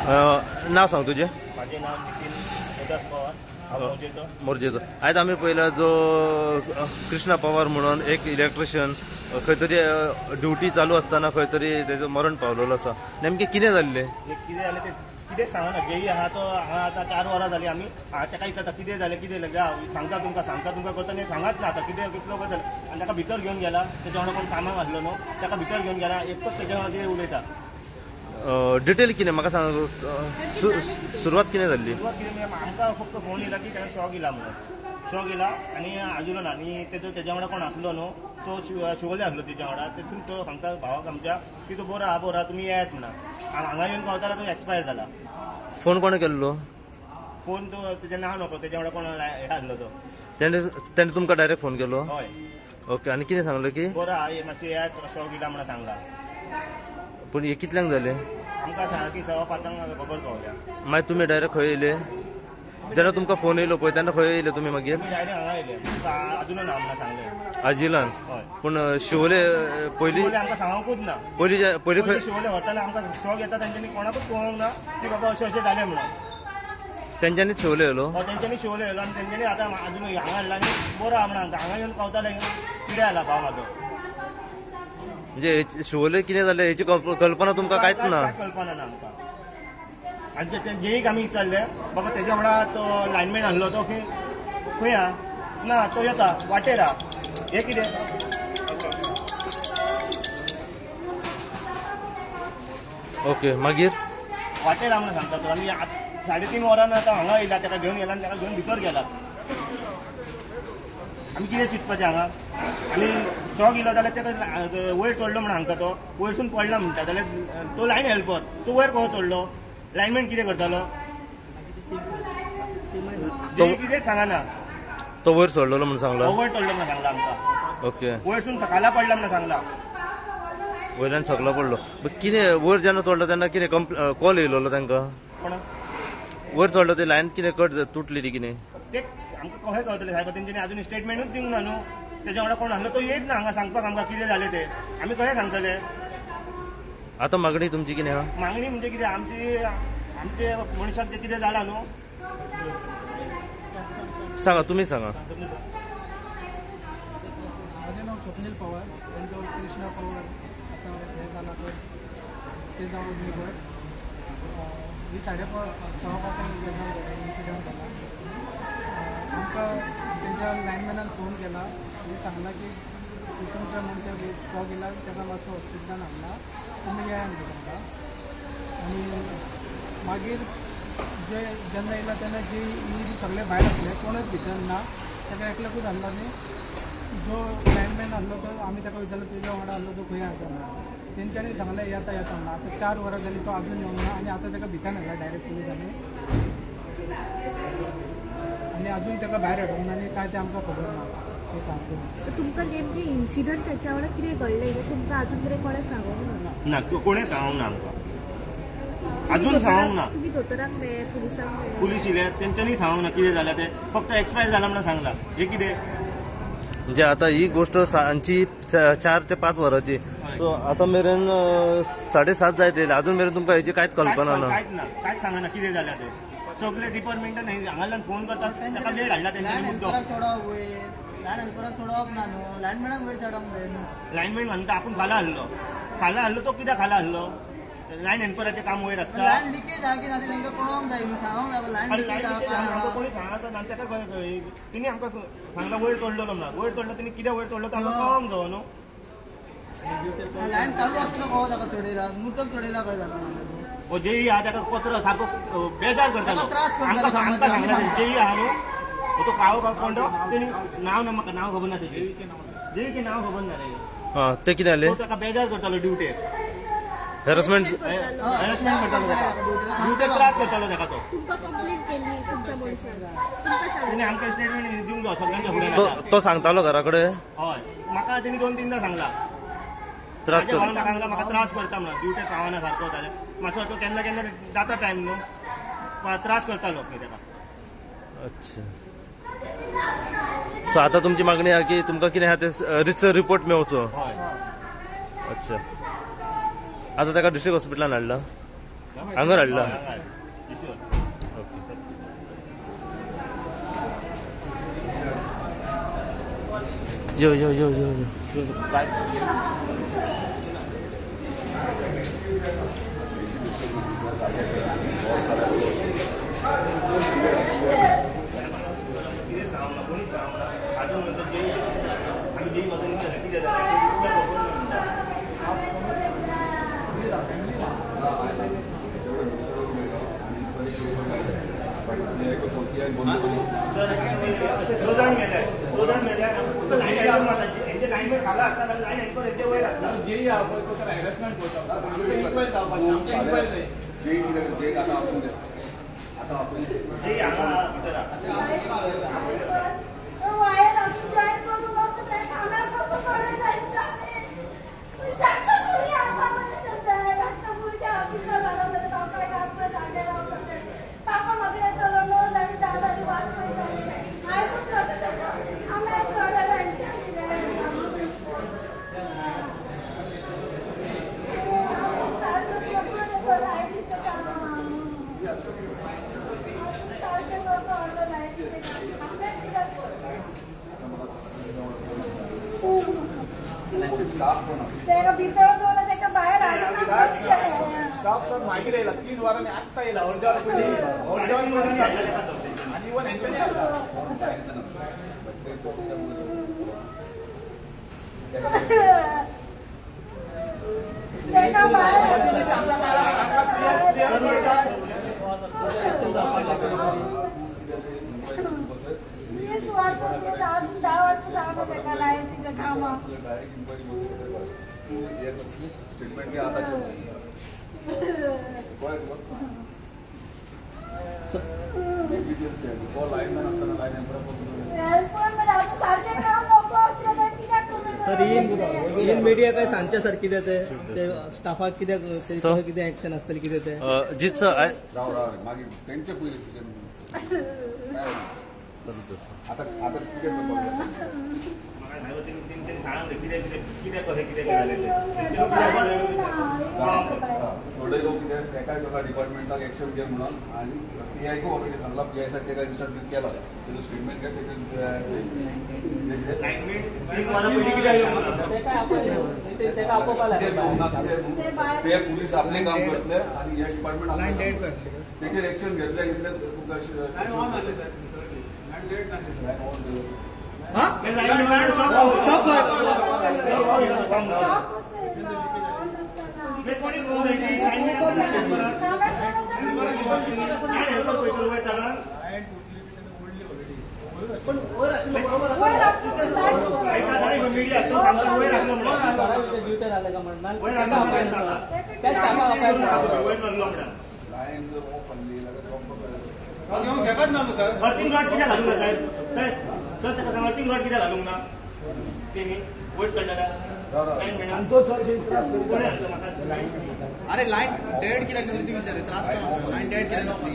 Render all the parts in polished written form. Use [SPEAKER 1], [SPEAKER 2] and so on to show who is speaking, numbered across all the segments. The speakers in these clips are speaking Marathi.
[SPEAKER 1] नाव सांग तुझे.
[SPEAKER 2] माझे नाव नितीन उदास पवार
[SPEAKER 1] मोर्जेचो. आयज आमी पळयला जो कृष्णा पवार म्हणून एक इलेक्ट्रिशियन खंय तरी ड्युटी चालू असताना खंय तरी तेजो मरण पावलेलो आसा. नेमकें कितें जाल्लें?
[SPEAKER 2] कितें जालें ते कितें सांगना. जेई आहा तो हांगा आतां 4 वरां जालीं आमी ताका विचारता कितें जालें कितें सांगता तुमकां करता न्ही सांगात ना आतां कितें कितलो जालें. आनी ताका भितर घेवन गेला. तेच्या वांगडा कोण कामाक आसलो न्हू ताका भितर घेवन गेला. एकच तेच्या वांगडा कितें उलयता.
[SPEAKER 1] डिटेल कितें म्हाका सांग. सुरवात कितें जाल्ली?
[SPEAKER 2] सुरवात कितें आमकां फक्त फोन येयला की ताणें शॉक येयला म्हणून. शॉक येयला आनी आजुलो ना. आनी तेच्या वांगडा कोण आसलो न्हू तो शिवोले आसलो तेच्या वांगडा. तेतून तो सांगता भावाक आमच्या की तो बरो आहा तुमी येयात म्हणा. हांगा येवन पावताना तो एक्सपायर जाला.
[SPEAKER 1] फोन कोणे केल्लो?
[SPEAKER 2] फोन तो तेजें नांव नको. तेच्या वांगडा कोण हे आसलो तो.
[SPEAKER 1] तेणे तुमकां डायरेक्ट फोन केलो?
[SPEAKER 2] हय.
[SPEAKER 1] ओके. आनी कितें सांगलें की
[SPEAKER 2] बरो आहा मातशें येयात शॉक येयला म्हणून सांगला.
[SPEAKER 1] पूण हे कितल्यांक जालें?
[SPEAKER 2] आमकां सारकी 5:15 खबर पावल्या.
[SPEAKER 1] मागीर तुमी डायरेक्ट खंय येयले? जेन्ना तुमकां फोन येयलो पळय तेन्ना खंय येयले तुमी मागीर?
[SPEAKER 2] डायरेक्ट हांगा येयले. आजुलो ना म्हणून सांगलें.
[SPEAKER 1] आजिलान?
[SPEAKER 2] हय.
[SPEAKER 1] पूण शिवोले पयलीं
[SPEAKER 2] आमकां सांगूंकूच ना.
[SPEAKER 1] पयलीं खंय
[SPEAKER 2] शिवोले व्हरताना आमकां शॉक येता तेंच्यांनी कोणाकूच कळोंक ना की बाबा अशें अशें जालें म्हणून.
[SPEAKER 1] तेंच्यांनीच शिवोले येयलो?
[SPEAKER 2] तेंच्यांनी शिवोले येयलो आनी तेंच्यांनी आतां अजून हांगा हाडला आनी बरो आहा म्हणून हांगा येवन पावताले कितें जाला भाव म्हाजो.
[SPEAKER 1] म्हणजे शिवोले कितें जालें हेची कल्पना तुमकां कांयच ना?
[SPEAKER 2] कल्पना ना आमकां. आनी जेईक आमी विचारले बाबा तेच्या वांगडा तो लायनमॅन आसलो तो खंय आहा ना तो येता वाटेर आहा. हे कितें
[SPEAKER 1] ओके. मागीर
[SPEAKER 2] वाटेर आहा म्हणून सांगता तो. आमी 3:30 वरान आतां हांगा येयला ताका घेवन गेला आनी ताका घेवन भितर गेला. आमी कितें चिंतपाचें हांगा. आनी शॉक येयलो जाल्यार ताका वयर चडलो म्हणून सांगता तो. वयरसून पडला म्हणटा जाल्यार तो लायन हेल्पर तो वयर कसो चडलो. लायनमॅन कितें करतालो कितें सांगना.
[SPEAKER 1] तो वयर चडलेलो म्हणून सांगला?
[SPEAKER 2] वयर चडलो म्हणून सांगला आमकां.
[SPEAKER 1] ओके.
[SPEAKER 2] वयरसून खाला पडला म्हणून सांगला.
[SPEAKER 1] वयल्यान सकलो पडलो. कितें वयर जेन्ना चडलो तेन्ना कितें कॉल येयलो तांकां?
[SPEAKER 2] कोण
[SPEAKER 1] वयर चडलो ते लायन कितें कट तुटली ती कितें?
[SPEAKER 2] ते आमकां कशें कळटलें साहेब. तेंच्यांनी अजून स्टेटमेंटूच दिवंक ना न्हू. तेच्या वांगडा कोण आसलो तो येयत ना हांगा सांगपाक आमकां कितें जालें तें. आमी कशें सांगतले.
[SPEAKER 1] आतां मागणी तुमची कितें आहा?
[SPEAKER 2] मागणी म्हणजे कितें आमचे मनशाक कितें जालां न्हू.
[SPEAKER 1] सांगा तुमी सांगा.
[SPEAKER 3] माझे नाव स्वप्नील पवार. त्यांच्यावर कृष्णा पवार आता हे झाला तर ते जाऊन निवड ही 5:30 इन्सिडंट झाला. आमकां तेच्या लायनमॅनान फोन केला आणि सांगला की तुमच्या मनशाक शॉक येयला ताका मातसो हॉस्पिटलान हाडला तुमी येया म्हणटा तांकां. आनी मागीर जेन्ना येयला तेन्ना जी सगळे भायर आसले कोणूच भितर ना. ताका एकल्याकूच हाडलो आनी जो लायनमॅन आसलो तो आमी ताका विचारलो तुज्या वांगडा आसलो तो खंय आसा म्हणून. तेंच्यांनी सांगलें येता म्हणून. आतां 4 वरां जालीं तो अजून येवंक ना. आनी आतां ताका भितर हाडला डायरेक्ट पुलिसांनी. आनी अजून ताका भायर हाडूंक ना आनी काय तें आमकां खबर ना. ते सांगता
[SPEAKER 4] तुमकां नेमकी इन्सिडंट त्याच्या वांगडा कितें घडलें हें तुमकां अजून मेरेन कोणें सांगूंक ना?
[SPEAKER 2] कोणें सांगूंक ना आमकां. अजून सांगूंक ना.
[SPEAKER 4] तुमी दोतोराक मेळ्ळे पुलिसांक मेळ्ळे?
[SPEAKER 2] पुलीस येयले तेंच्यांनी सांगूंक ना कितें जालें तें. फक्त एक्सपायर जाला म्हणून सांगला. हे कितें
[SPEAKER 1] म्हणजे आता ही गोष्ट सांजची 4 ते 5 वरांची. सो आता मेरेन 7:30 जायत येयले. अजून मेरेन तुमकां हेची कांयच कल्पना ना?
[SPEAKER 2] कांयच सांगना कितें जालें तें. सगळे डिपार्टमेंटान हांगाल्यान फोन करतात ताका लेट हाडला तेंच्यांनी मुद्दो. लायनमॅन म्हणटा आपूण खाला हल्लो तो कित्याक खाला हल्लो. लायन हेल्पराचें काम वयर आसता. तिणी आमकां सांगला वयर चडलो म्हणून. वयर चडलो तिणी कित्याक वयर चडलो तो आमकां कळोंक जावो न्हू. जेई आहा ताका कचरो सारको बेजार करतालो. आमकां सांगला जेई आहा न्हू तो काळो कोण तेणी म्हाका नांव खबर ना तेजें. जेईचें नांव खबर ना रे.
[SPEAKER 1] ते कितें जालें?
[SPEAKER 2] ताका बेजार करतालो ड्युटेर.
[SPEAKER 1] हॅरसमेंट
[SPEAKER 2] करतालो ताका. ड्युटेर त्रास करतालो ताका तो.
[SPEAKER 4] तुमकां कंप्लेंट केली तुमच्या मनशान तुमकां सांगलें?
[SPEAKER 2] तिणी आमकां स्टेटमेंट दिवंक जाय सगळ्यांच्या फुडें.
[SPEAKER 1] तो सांगतालो घरा कडेन?
[SPEAKER 2] हय. म्हाका तेणी 2-3दां सांगला.
[SPEAKER 1] त्रास
[SPEAKER 2] सांगला म्हाका त्रास करता म्हणून. ड्युटेर पावना सारको जाल्यार मातसो तो केन्ना केन्ना जाता टायम न्हू. त्रास करतालो ताका.
[SPEAKER 1] अच्छा. सो आता तुमची मागणी आहे की तुमकां कितें आहा ते रितसर रिपोर्ट मेळचो?
[SPEAKER 2] हय.
[SPEAKER 1] अच्छा. आता ताका डिस्ट्रिक्ट हॉस्पिटलान हाडला? हांगर हाडला यो यो यो यो यो
[SPEAKER 2] कितें सांगना कोणी सांगना हातून नंतर जेई आमी जेई मदन कितें सोदान मेल्यार फक्त लायन मारता हेंचे लायनमेट खाला आसता लायन हेंचे हेंचे वयर आसता
[SPEAKER 5] जेई कसं हॅरेसमेंट करता इक्वल जावपाचें इक्वल न्हय जेई कितें जेई आतां आपण
[SPEAKER 2] जेई हांगा भितर
[SPEAKER 5] स्टाफ सर मागीर येयला 3 वरांनी आत्ता येयला अर्जंट आनी इवन हेंच्यानी स्टेटमेंट घ्या आताच्या लाईनमॅन असताना लाईन
[SPEAKER 6] सर इन मिडिया काय सांगचे सर कितें ते स्टाफाक कितें एक्शन आसतली कितें ते
[SPEAKER 1] जितच
[SPEAKER 5] राव मागीर तेंचे पयलीं आता कितें
[SPEAKER 2] तेंच्यांनी सांगले कितें कशें कितें जालें
[SPEAKER 5] थोडे लोक कितें तेकाय सगळ्या डिपार्टमेंटाक एक्शन घे म्हणून आनी पीआयकू ऑलरेडी सांगला पीआयसाक तेका इन्स्ट्रक्ट केला तेजो स्टेटमेंट घे ते पुलीस आपले काम करतले आनी हे डिपार्टमेंट तेचेर एक्शन घेतले इतले
[SPEAKER 2] वर्किंग लॉट कित्याक घालूंक ना साहेब सर ताका सांग वर्किंग लॉट कित्याक घालूंक ना तेणी वयर काडलेला
[SPEAKER 6] अरे लाईन डेड कित्याक नसली ती विचार त्रास लाईन डेड कित्याक नसली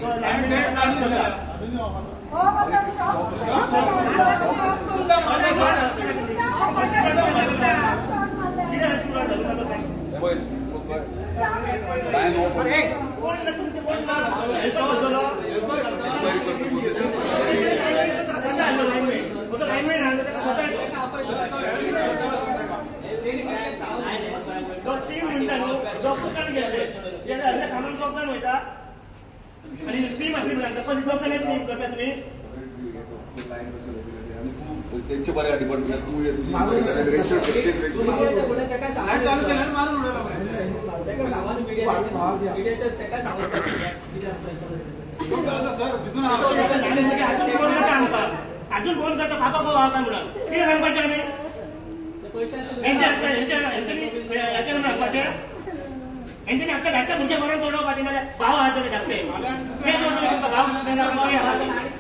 [SPEAKER 5] त्यांचे बऱ्या डिपार्टमेंट तू ये तुझी
[SPEAKER 2] अजून फोन करता बाबा गो हा काय म्हणून किती सांगपाचे आम्ही सांगपाचे यांच्यानी आता घातल्या पुढच्या बरोबर तोडवपाचे म्हणजे भाव हा तरी घालते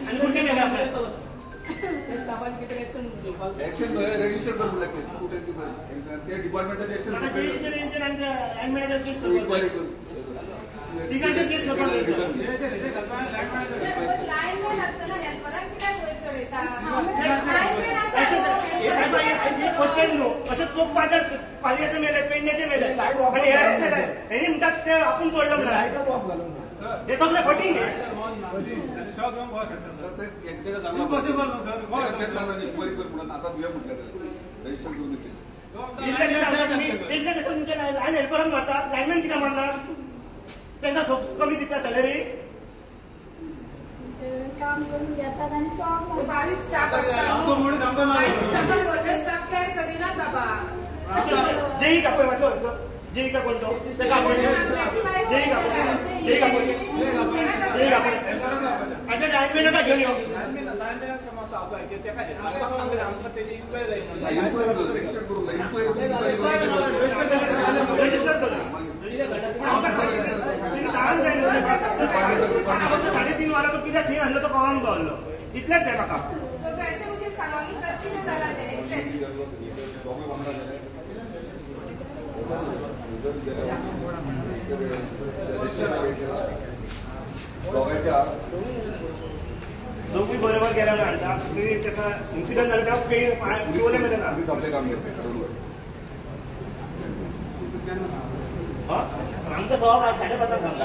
[SPEAKER 2] आणि पुढचे वेगळे आपले
[SPEAKER 5] एक्शन रजिस्टर करून लागते त्या डिपार्टमेंटाचे एक्शन इन्क्वायरी करून
[SPEAKER 2] लाईन फर्स्ट टाइम न्हू अशें चोख पाजर पालयाचे मेले पेडण्याचे मेले आणि हे मेले हेनी म्हणतात ते आपण सोडलं म्हणा
[SPEAKER 6] लायटच ऑफ घालून ना.
[SPEAKER 2] हे सगळं फटिंग आहे
[SPEAKER 5] एकटेका सांगला इन्क्वायरी कर म्हणून आता तुझ्या म्हटलं रजिस्टर करून देते
[SPEAKER 2] इतल्या दिवसात तुमचे लायन हेल्परांक मारता लायनमॅन कित्याक मारना त्यांना कमी दिता सॅलरी
[SPEAKER 4] काम करून घेतात आणि सॉंग
[SPEAKER 7] बारीक स्टाफ असतात बारीक स्टाफान व्हडले स्टाफ केअर करिना बाबा
[SPEAKER 2] जेई का पळय मातसो जेई का कोणतो ते का पळय जेई का आता लायनमॅन का घेऊन येऊ
[SPEAKER 5] रजिस्टर करून
[SPEAKER 2] रजिस्टर करू 3:30 वाला तो कित्याक थंय हाडलो तो कळोंक गावलो इतलेच जाय म्हाका
[SPEAKER 7] सगळ्यांच्या उदीर सांगोली सर्ची जाला ते एक्झॅक्ट
[SPEAKER 2] दोघी बरोबर गेला हाडटा त्याचा इन्सिडंट झाला तेव्हा चिवले मध्ये ना
[SPEAKER 5] आपले काम घेते
[SPEAKER 2] आमचा स्वभाव 5:30 थांबला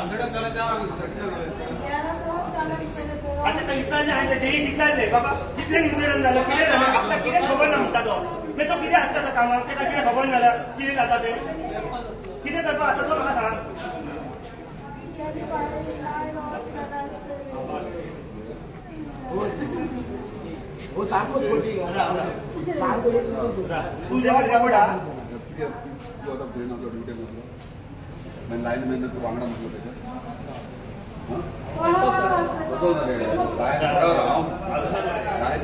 [SPEAKER 2] आता काही विचारले आहे जेही विचारले बाबा कितले इन्सिडंट झालं किती झालं आपला किती खबर ना म्हणता तो मी तो किती असता तो कामाक तेका किती खबर झाला किती जाता ते किती करपा असता तो म्हाका सांग
[SPEAKER 6] हो सारखंच खोटी
[SPEAKER 2] तुझ्या रेकॉर्डा
[SPEAKER 5] तू आता ब्रेन आपला ड्युटी म्हटलं मग लाईन मॅन तू वांगडा म्हटलं त्याच्यात कसं होणार काय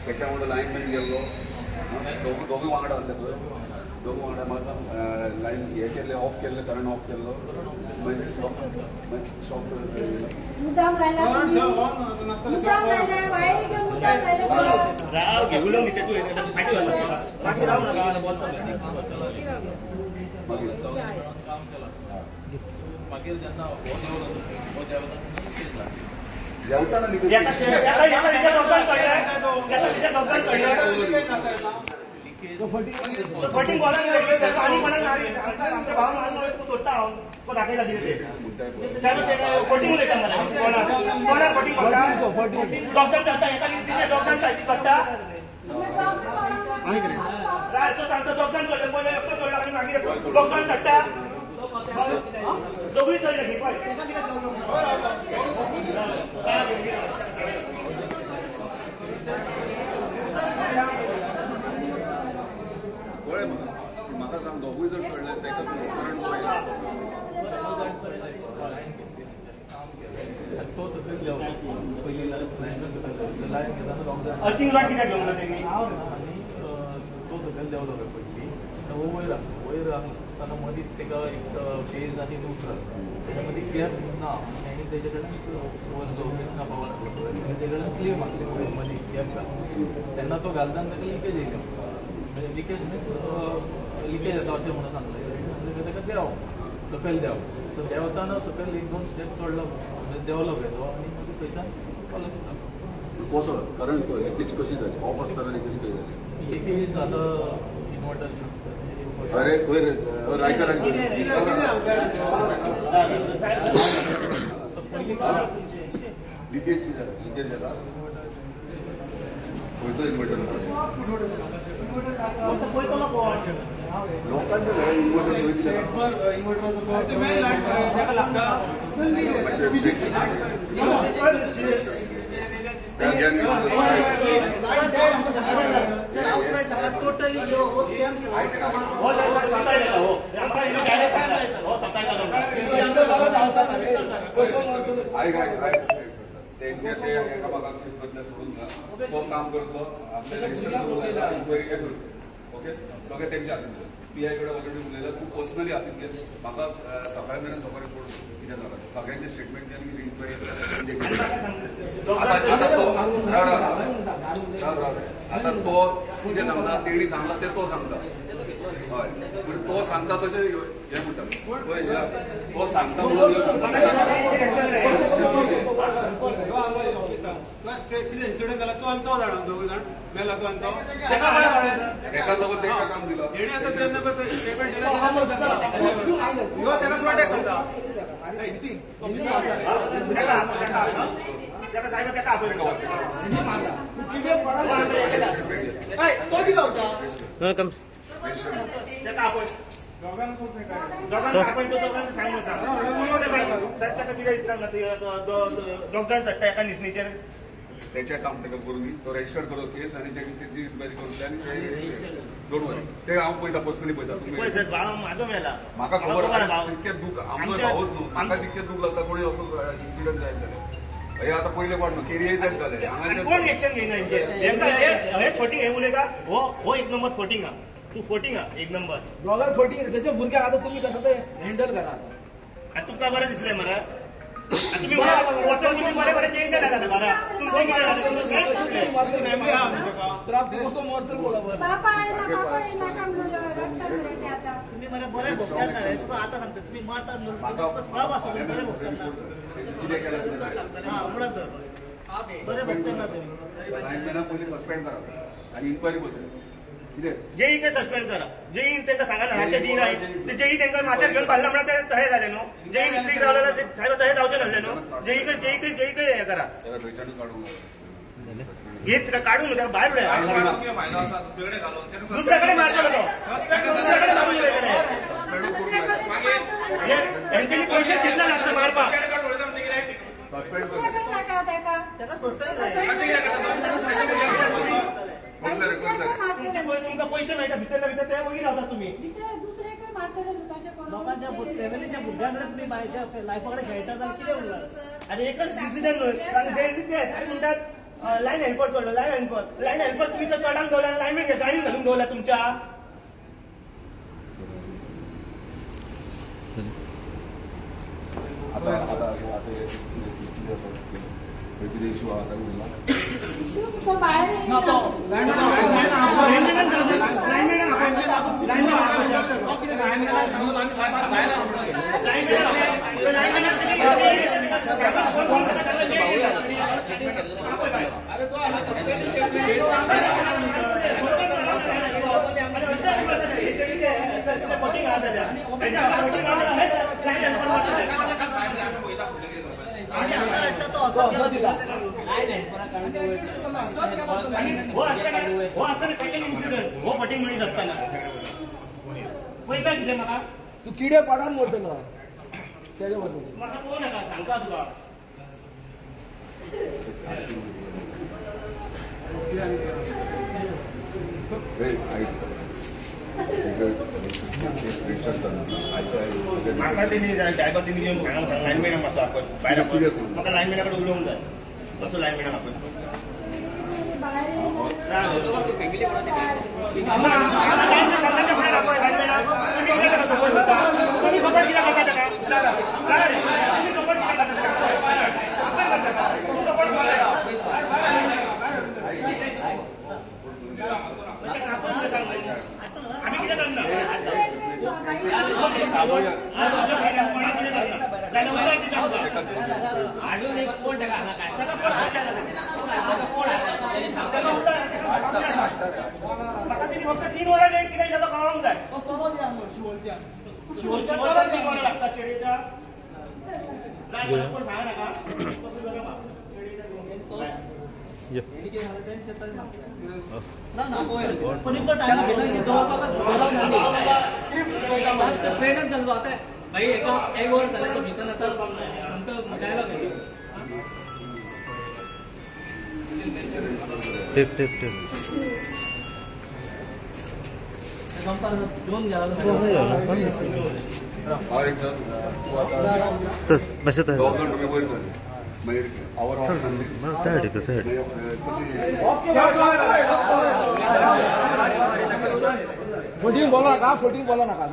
[SPEAKER 5] त्याच्यामुळे लाईनमॅन गेलो दोघी वांगडा असतात दोघी वांगडा माझा लाईन हे केले ऑफ केले करंट ऑफ केलो म्हणजे शॉप
[SPEAKER 4] मुद्दाम लायला मुद्दाम लायला वायरी घेऊन मुद्दाम लायला
[SPEAKER 2] राव घेऊन मी तू फाटी वाला फाटी राव ना बोलतो
[SPEAKER 5] जेवताना
[SPEAKER 2] फटिंग बोलायला आणि म्हणाला आमच्या भाव मानमुळे तू सोडता तो दाखवायला दिले ते फटिंग उलयता मला कोणा फटिंग म्हणटा डॉक्टर जाता एका दिवशी डॉक्टर काळजी करता राय तो सांगता डॉक्टर चढले पहिले एकटो चढला आणि मागीर डॉक्टर चढता दोघी चढले की
[SPEAKER 5] गोळे म्हाका सांग दोघूय जर चढले तेका करंट
[SPEAKER 2] अर्थिंग लॉट कित्याक घेवंक ना तेणी
[SPEAKER 8] तो सकयल देंवलो पडली वयर आसतना मदींच ताका एक पेज आनी न्यूट्रल तेच्या मदीं गॅप ना आनी तेजे कडेन ना पावर तेजे कडेन स्लीव मारली वयर मदीं गॅप घाल तेन्ना तो घालतना ताका लिकेज येयलो म्हणजे लिकेज मीन्स लिकेज येता अशें म्हणून सांगलें ताका देंव सकयल देंव सो देंवताना सकयल 1-2 स्टेप चडलो म्हणजे देंवलो पळय तो आनी मागीर थंयच्यान
[SPEAKER 5] कसो करंट लिकेज कशी जाली ऑफ आसतना लिकेज कशी जाली
[SPEAKER 8] लिकेज आतां इन्वर्टर
[SPEAKER 5] अरे रायकर लिकेज येता खंयचो इन्वर्टर लोकांचे घरात त्यांच्या ते एकामेकांक शिफ्ट सोडून तो काम करतो आपल्याला इन्क्वायरी करू ओके सगळे त्यांच्या हातीन पीआय कडे ऑलरेडी उलयला तू पर्सनली हातीन घे म्हाका सकाळी मेरेन सकाळी रिपोर्ट कितें जालां सगळ्यांचे स्टेटमेंट घे आनी इन्क्वायरी आता तो कितें सांगता तेणी सांगला ते तो सांगता हय पण तो सांगता तशें हे म्हणटा पळय तो सांगता म्हणून
[SPEAKER 9] कितें इन्सिडंट जाला तो आनी तो जाणा दोग जाण मेला तो आनी तो
[SPEAKER 5] एका लोक तेका काम दिला
[SPEAKER 9] हेणे आतां जेन्ना स्टेटमेंट दिला ह्यो तेका प्रोटेक्ट करता
[SPEAKER 5] त्याच्या काम ताका करून तो रजिस्टर करो केस आणि त्याची इन्क्वायरी करून आणि डोंट वरी ते हांव पळयता पर्सनली पळयता तुम्ही
[SPEAKER 2] माझो मेला
[SPEAKER 5] म्हाका खबर आहा तितकें दूख आमचो भावच न्हू म्हाका तितकें दूख लागता कोणी असो इन्सिडंट जायत जाल्यार हे आता पयले पाट न्हू केरियर जायत जालें
[SPEAKER 2] कोण एक्शन घेयना हे फोटींग हे उलयता हो एक नंबर फोटींग हा तू फोटींग हा एक नंबर
[SPEAKER 6] ब्लॉगर फोटींग त्याच्या भुरग्याक आता तुम्ही कसं ते हँडल करा
[SPEAKER 2] आणि तुमका बरं दिसलंय मला तुम्ही बरे बरे चेंज केला का बरं तुमचं किती झालं तुम्ही मला बरे भोगतात ना तुका आता सांगता तुम्ही मारतात बरे भोगतात
[SPEAKER 5] कितें केलें
[SPEAKER 2] बरे भोगतात ना तुम्ही
[SPEAKER 5] लायनमॅना पयलीं सस्पेंड करा आनी इन्क्वायरी बसय कितें
[SPEAKER 2] जेई काय सस्पेंड करा जेई त्यांना सांगा ना ते जेई नाही ते जेई त्यांना माथ्यात घेऊन पाहिलं म्हणून ते तहे झाले नो जेई मिस्टेक झालं ते साहेब तहे जावचे झाले नो जेई काय हे करा
[SPEAKER 5] त्याला थंयच्यान काडूंक
[SPEAKER 2] हे काढून त्या बाहेर उड्या
[SPEAKER 9] फायदो आसा दुसरे घालून
[SPEAKER 2] दुसऱ्याकडे मारतो तो दुसऱ्याकडे मारून त्यांनी पैसे घेतला लागतं मारपा
[SPEAKER 5] सस्पेंड कर
[SPEAKER 2] तुमका पैसे मिळतात भितरल्या भितर त्या वगैरे राहतात तुम्ही
[SPEAKER 6] लोकांच्या फॅमिलीच्या भुरग्यांकडे तुम्ही बायच्या लायफाकडे खेळटा जाल्यार कितें उरला
[SPEAKER 2] आणि एकच इन्सिडेंट न्हय कारण ते म्हणतात लाईन हेल्पर चोरलो लाईन हेल्पर तुम्ही तर चढांक दवरला लाईनमॅन गाडी घालून दवरला तुमच्या
[SPEAKER 5] आता कितें इश्यू आहा ताका उरला
[SPEAKER 2] हो फटिंग मनीस असताना पैसा किती मला
[SPEAKER 6] तू किडे पाडान मोडटलो त्याच्या बद्दल
[SPEAKER 2] म्हाका कोण नका सांगता तुका म्हाका तेणी ड्रायव्हर तेणी येऊन सांगा लायनमॅनाक मातसो आपण भायर आपण म्हाका लायनमॅनाकडे उलोवंक जाय मातसो लायनमॅनाक आपण तुम्ही खबर किती करता आम्ही किती करणार अजून एक कोण काय म्हाका तिने फक्त 3 वरां लेट कितें जाता कळोंक जाय शिवोलच्या 3 वरां लागतात चेडयेच्या कोण सांगा नाका
[SPEAKER 6] ट्रेनच झालो आता काही एक वर झालं तर भितर आता डायलॉग आहे
[SPEAKER 1] टेप
[SPEAKER 6] दोन गेला
[SPEAKER 1] बसत आहे
[SPEAKER 5] दोन रुपये वयर जाले मागीर आवर
[SPEAKER 6] फोटींग बोला नाका फोटींग बोला नाका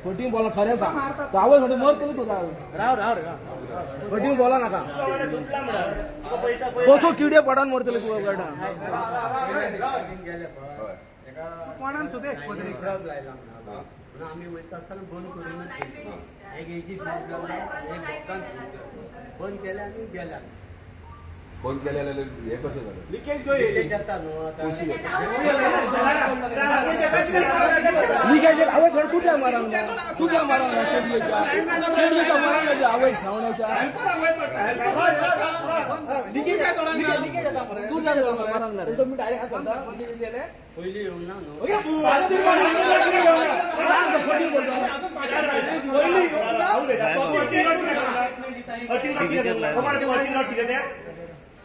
[SPEAKER 6] फोटींग बोला खरें सांग आवय म्हणून मर केली तुझा राव फोटींग बोला नाका कसो किडे पडान मरतले तुका गडा
[SPEAKER 3] कोणान सुद्धा एक्सपोजर
[SPEAKER 10] ड्रग लायला म्हणून आम्ही वयता आसतना बंद करून एक एजी एक बॉक्सान बंद केले आनी गेल्या
[SPEAKER 5] बंद केलेलं हे कसं झालं
[SPEAKER 2] लिकेज
[SPEAKER 10] जाता न्हू आता
[SPEAKER 6] लिकेज आवय थोडं तुझ्या मारांना केडीच्या मारांना आवय छावण्याच्या लिकेज तुझ्या मारांना तुम्ही डायरेक्ट हात घालता
[SPEAKER 10] पयलीं येवंक ना न्हू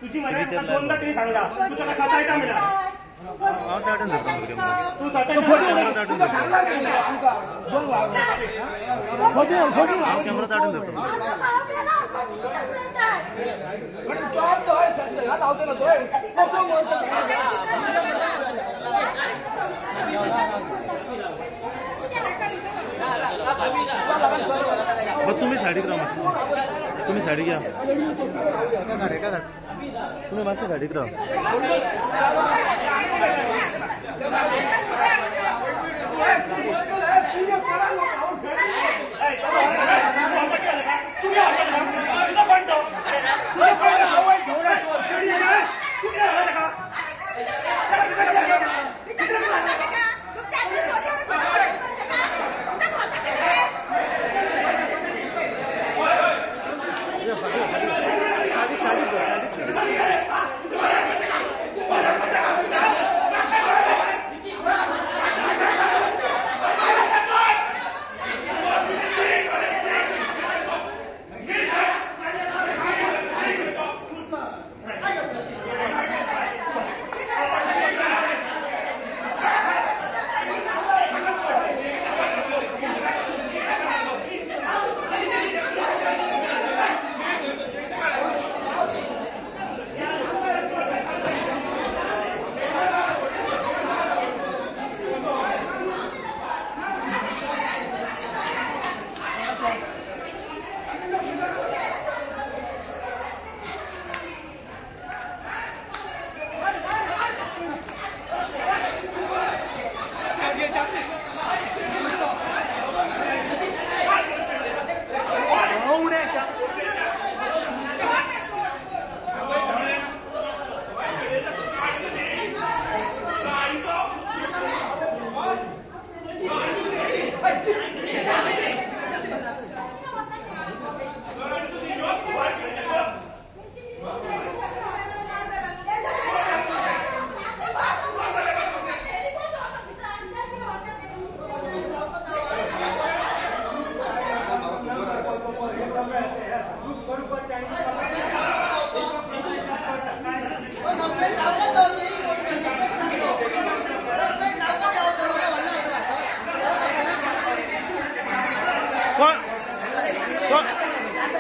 [SPEAKER 2] तुझी मला दोनदा तरी सांगला तुझा कसा काय मिळाला तू
[SPEAKER 1] मग तुम्ही साडीत राहा तुम्ही साडी घ्या तुम्ही मागच्या साडीत राहा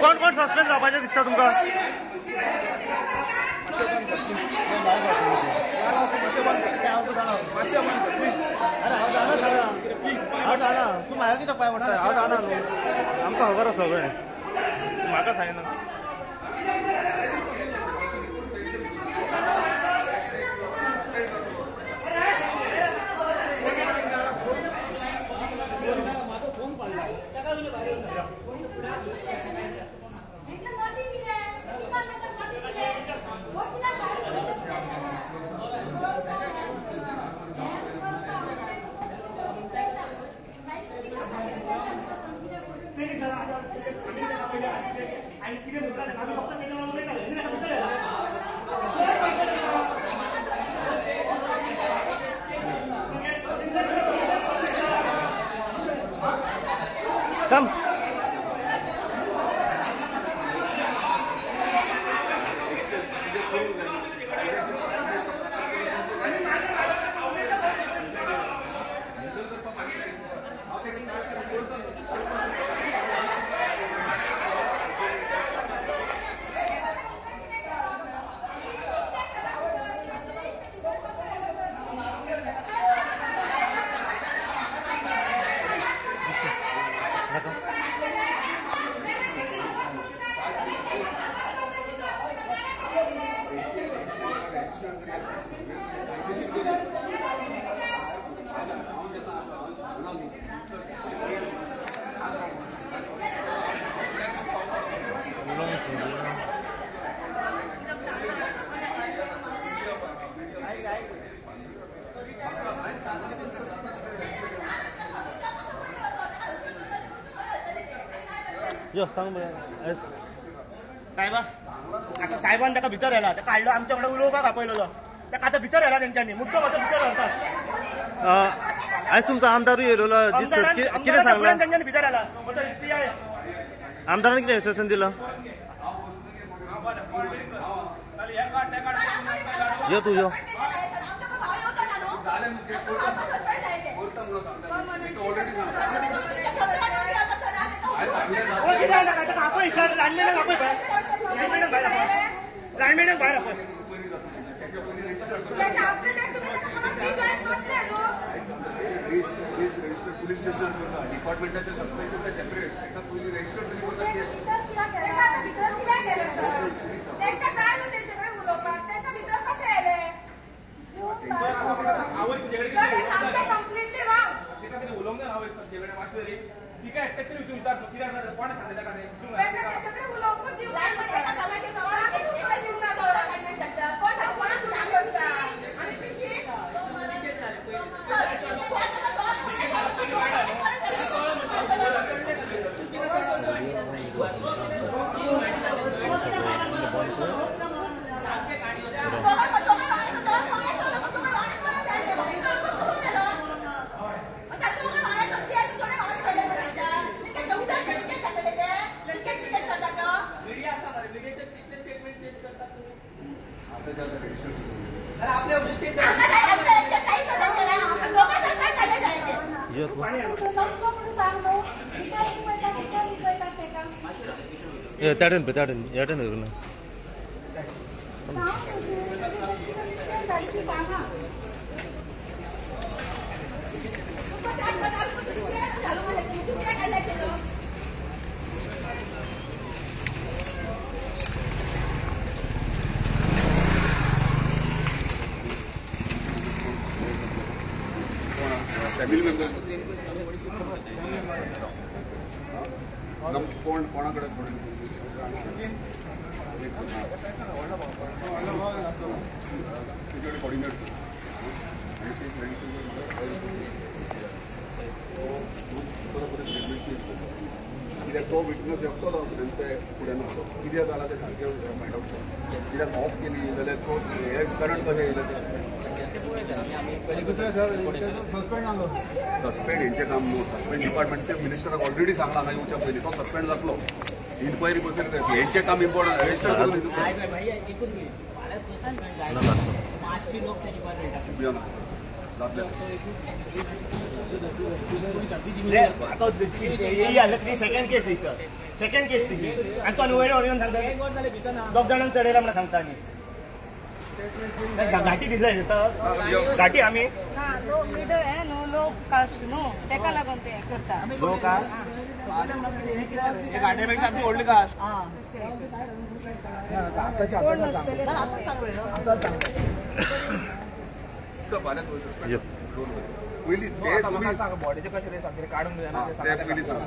[SPEAKER 1] कोण कोण सस्पेंड जावपाचें दिसता तुमकां तूं म्हाका कित्याक पांय म्हणटा हांव जाणा न्हू आमकां खबर आसा सगळें म्हाका सांगना Come. यो सांग मरे
[SPEAKER 2] साहेबा आता साहेबान ताका भितर येला ताका काढलो आमच्या कडेन उलोवपाक आपयलो ताका आता भितर येला तेंच्यांनी मुद्दो मात्र भितर व्हरतात
[SPEAKER 1] आयज तुमचो आमदारूय येयलो कितें सांगला
[SPEAKER 2] तेंच्यांनी भितर येला
[SPEAKER 1] आमदारान कितें इन्स्ट्रक्शन दिलं यो तू यो
[SPEAKER 2] लायनमॅनाक भायर आपय
[SPEAKER 5] पोलीस स्टेशन डिपार्टमेंटाचे सस्पेंड सेपरेट पयलीं रजिस्टर तरी उलोवंक हांवें सद्या कडेन वाचलें रे ती काय तरी विचारतो कित्याक कोणें सांगलें ताका
[SPEAKER 1] त्याडेन याटेन ना
[SPEAKER 5] फॅमिली मेंबर कोणाकडे कोऑर्डिनेट कित्याक तो विटनस एकटोलो ते फुडें नासलो कित्याक जालां तें सारकें फायंड आउट कित्याक ऑफ केली जाल्यार तो हे करंट कशें येयलें तें सस्पेंड हेंचें काम न्हू सस्पेंड डिपार्टमेंट मिनिस्टराक ऑलरेडी सांगला हांगा येवच्या पयलीं तो सस्पेंड जातलो इन्क्वायरी बसयली हेंचें काम इम्पॉर्टंट रजिस्टर करून
[SPEAKER 2] सेकंड केस तिची आनी तो वयर येवन सांगता दोग जाणांक चडयला म्हणून सांगता आनी घाटी दिसले घाटी आमी
[SPEAKER 7] लो कास्ट न्हू तेका लागून ते करता
[SPEAKER 2] लो कास्ट घाट्यापेक्षा आमी व्हडली कास्ट
[SPEAKER 5] पयलीं ते तुमी
[SPEAKER 2] बॉडीचे कशें सामकें काडून
[SPEAKER 5] ते पयलीं सांग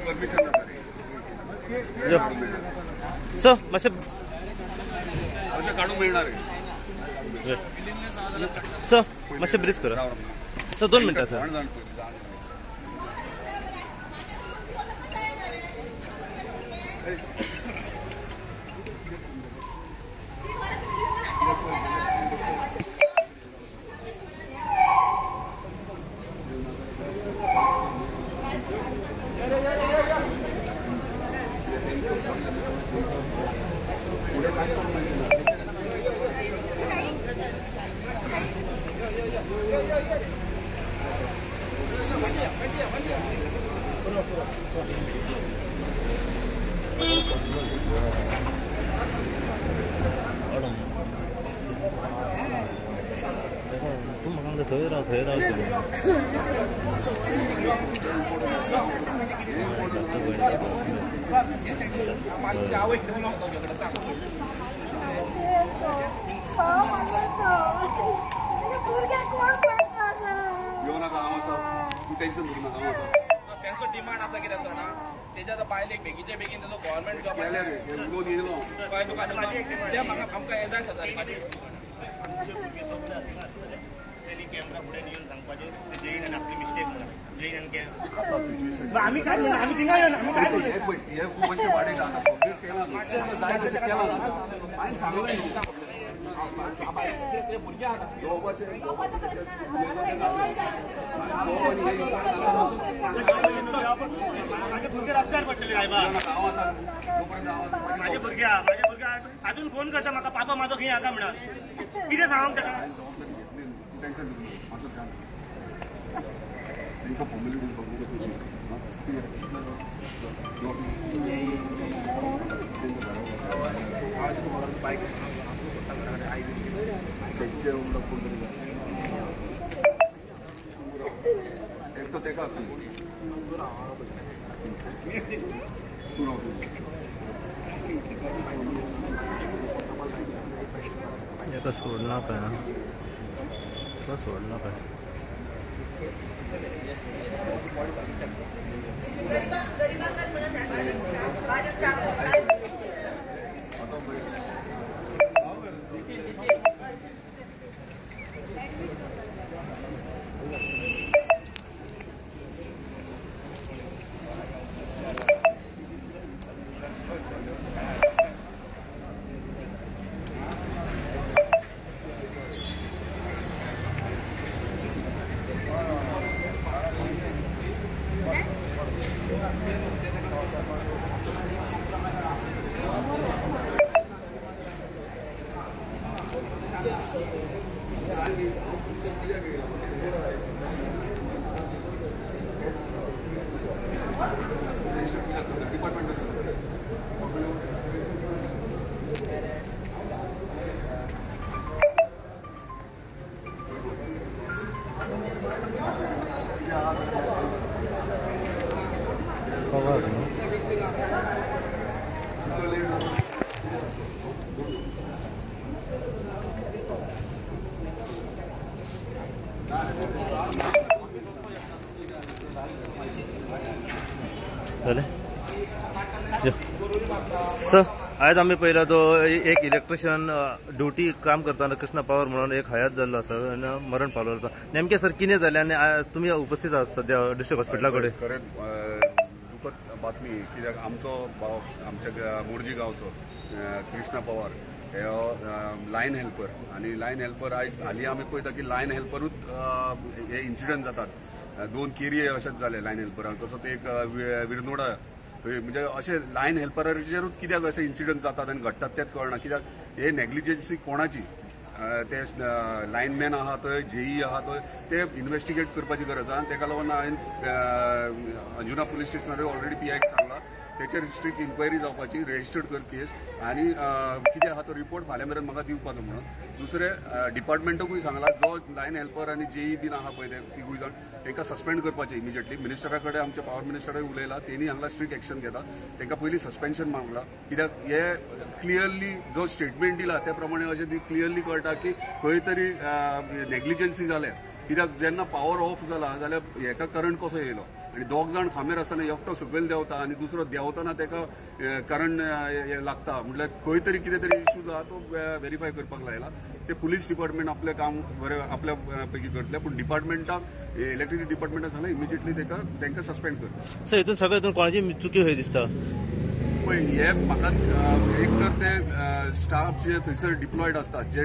[SPEAKER 5] परमिशन
[SPEAKER 1] सो मातशें
[SPEAKER 5] अशें काडूंक मेळना रे
[SPEAKER 1] सर मातशें ब्रीफ करा सर 2 मिनटां सर थंय राव
[SPEAKER 5] येऊ नका हांव आसा तूं टेन्शन घेवं नाका हांव आसा
[SPEAKER 6] त्यांचं डिमांड असा कितें आसा ना तेच्या आतां बायलेक बेगीचे बेगीन ताजो गव्हर्नमेंट जॉब
[SPEAKER 5] केले रे हे उलोवन येयलो
[SPEAKER 6] कळ्ळें तुका ते म्हाका आमकां हें जाय आसा
[SPEAKER 2] आमचे भुरगे सगळे हातीन आसतले तेणी कॅमेरा फुडें येवन सांगपाचें ते जैन आनी आपली मिस्टेक म्हणून जैन आनी आमी काय म्हणून आमी थिंगा येना आमी काय म्हणून
[SPEAKER 5] हे पळय हे खूब अशें वाडयता आतां सगळें केलां न्हू जाय तशें केलां न्हू हांवें सांगलें न्हू
[SPEAKER 2] माझे भुरगे रस्त्यार पडटले सायबा
[SPEAKER 5] हांव आसा तोपर्यंत हांव
[SPEAKER 2] माझे भुरगे अजून फोन करता म्हाका पापा म्हाजो खंय हाका म्हणून कितें सांगूंक ताका
[SPEAKER 5] टेन्शन घेवं मातसो ध्यान तांकां फॉर्मेलिटी एक तो तेका आसूं तूं राव
[SPEAKER 1] एका सोडना काय ना एका सोडना काय सर आज आम्ही पहिला तो एक इलेक्ट्रिशियन ड्युटी काम करताना कृष्णा पवार म्हणून एक हयात जाल्लो आसा आनी मरण पावलो आसा नेमके सर कितें जालें आनी तुमी उपस्थित आहात सध्या डिस्ट्रिक्ट हॉस्पिटला कडेन
[SPEAKER 5] खरें दुखद बातमी कित्याक आमचो भाव आमच्या मोर्जी गांवचो कृष्णा पवार हे लायन हेल्पर आनी लायन हेल्पर आयज हालीं आमी पळयता की लायन हेल्परूच हे इन्सिडंट जातात 2 केरी अशेंच जाले लायन हेल्परांक तसोच एक विरनोडा म्हणजे अशे लायन हेल्पराचेरूच कित्याक अशे इन्सिडंट जातात आनी घडटात तेच कळना कित्याक हे नेग्लिजन्सी कोणाची ते लायनमॅन आहा थंय जेई आहा थंय ते इन्व्हेस्टिगेट करपाची गरज आहा तेका लागून हांवें अंजुना पुलीस स्टेशनार ऑलरेडी पीआयक सांगला तेचेर स्ट्रिक्ट इन्क्वायरी जावपाची रेजिस्टर्ड कर केस आनी कितें आहा तो रिपोर्ट फाल्यां मेरेन म्हाका दिवपाचो म्हणून दुसरें डिपार्टमेंटाकूय सांगला जो लायन हेल्पर आनी जेई बीन आहा पळय ते तिगूय जाण तांकां सस्पेंड करपाचें इमिजिएटली मिनिस्टरा कडेन आमच्या पावर मिनिस्टराय उलयला तेणी हांगा स्ट्रिक्ट एक्शन घेता तांकां पयलीं सस्पेन्शन मागला कित्याक हे क्लियरली जो स्टेटमेंट दिला त्या प्रमाणे अशें क्लियरली कळटा की खंय तरी नेग्लिजन्सी जाल्या कित्याक जेन्ना पावर ऑफ जाला जाल्यार हेका करंट कसो येयलो आनी 2 जाण खांबेर आसतना एकटो सकयल देंवता आनी दुसरो देंवतना ताका करंट लागता म्हटल्यार खंय तरी कितें तरी इश्यूज आहा तो व्हेरीफाय करपाक लायला ते पुलीस डिपार्टमेंट आपलें काम बरें आपल्या पैकी करतले पूण डिपार्टमेंटाक इलेक्ट्रिसिटी डिपार्टमेंटाक सांगलें इमिजिएटली तांकां सस्पेंड कर
[SPEAKER 1] सर हितून सगळ्या हितून कोणाची चुकी खंय दिसता
[SPEAKER 5] पळय हे म्हाका एक तर ते स्टाफ जे थंयसर डिप्लॉयड असतात जे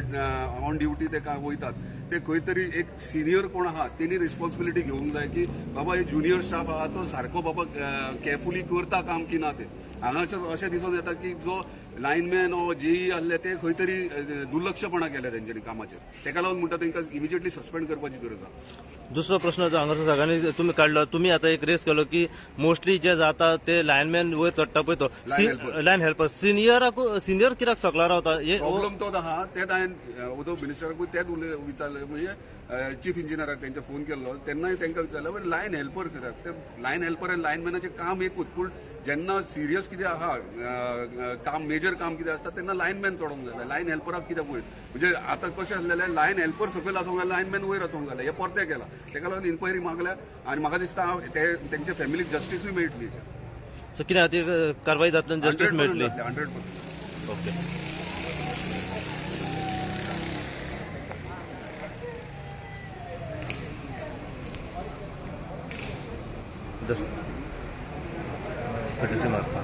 [SPEAKER 5] ऑन ड्युटी ते वयतात ते खंय तरी एक सिनियर कोण आहा तेणी रिस्पॉन्सिबिलिटी घेवंक जाय की बाबा हे ज्युनियर स्टाफ आहा तो सारको बाबा केअरफुली करता काम की ना ते हांगासर अशें दिसून येता की जो लायनमॅन वा जेई आहले ते खंय तरी दुर्लक्षपणा केल्या तेंच्यांनी कामाचेर तेका लागून म्हणटा तांकां इमिजिएटली सस्पेंड करपाची गरज आहा
[SPEAKER 1] दुसरो प्रश्न जो हांगासर सगळ्यांनी तुम्ही काढलो तुम्ही आता एक रेस केलो की मोस्टली जे जाता ते लायनमॅन वयर चडटा पळय तो लायन हेल्पर सिनियर कित्याक सकला रावता
[SPEAKER 5] प्रॉब्लम तो आहा तेच हांवें उदो मिनिस्टराकूय तेच विचारलें म्हणजे चीफ इंजिनियराक तेंच्या फोन केल्लो तेन्नाय तांकां विचारलें लायन हेल्पर कित्याक ते लायन हेल्पर आनी लायनमॅनाचें काम एकूच पूण जेन्ना सिरियस कितें आहा काम मेजर काम कितें आसता तेन्ना लायनमॅन चडोवंक जाय लायन हेल्पराक कित्याक वयर म्हणजे आतां कशें आसलेलें लायन हेल्पर सकयल आसूंक जाय लायनमॅन वयर आसूंक जाय हे परते केला तेका लागून इन्क्वायरी मागल्या आनी म्हाका दिसता तेंच्या फॅमिलीक जस्टिसूय मेळटली
[SPEAKER 1] सो कितें खातीर कारवाई जातली जस्टीस मेळटली
[SPEAKER 5] 100%.
[SPEAKER 1] ओके पेट्रोल मारता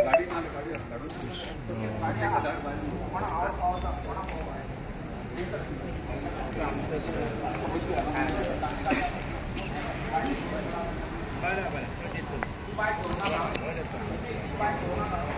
[SPEAKER 5] गाडी
[SPEAKER 2] बरं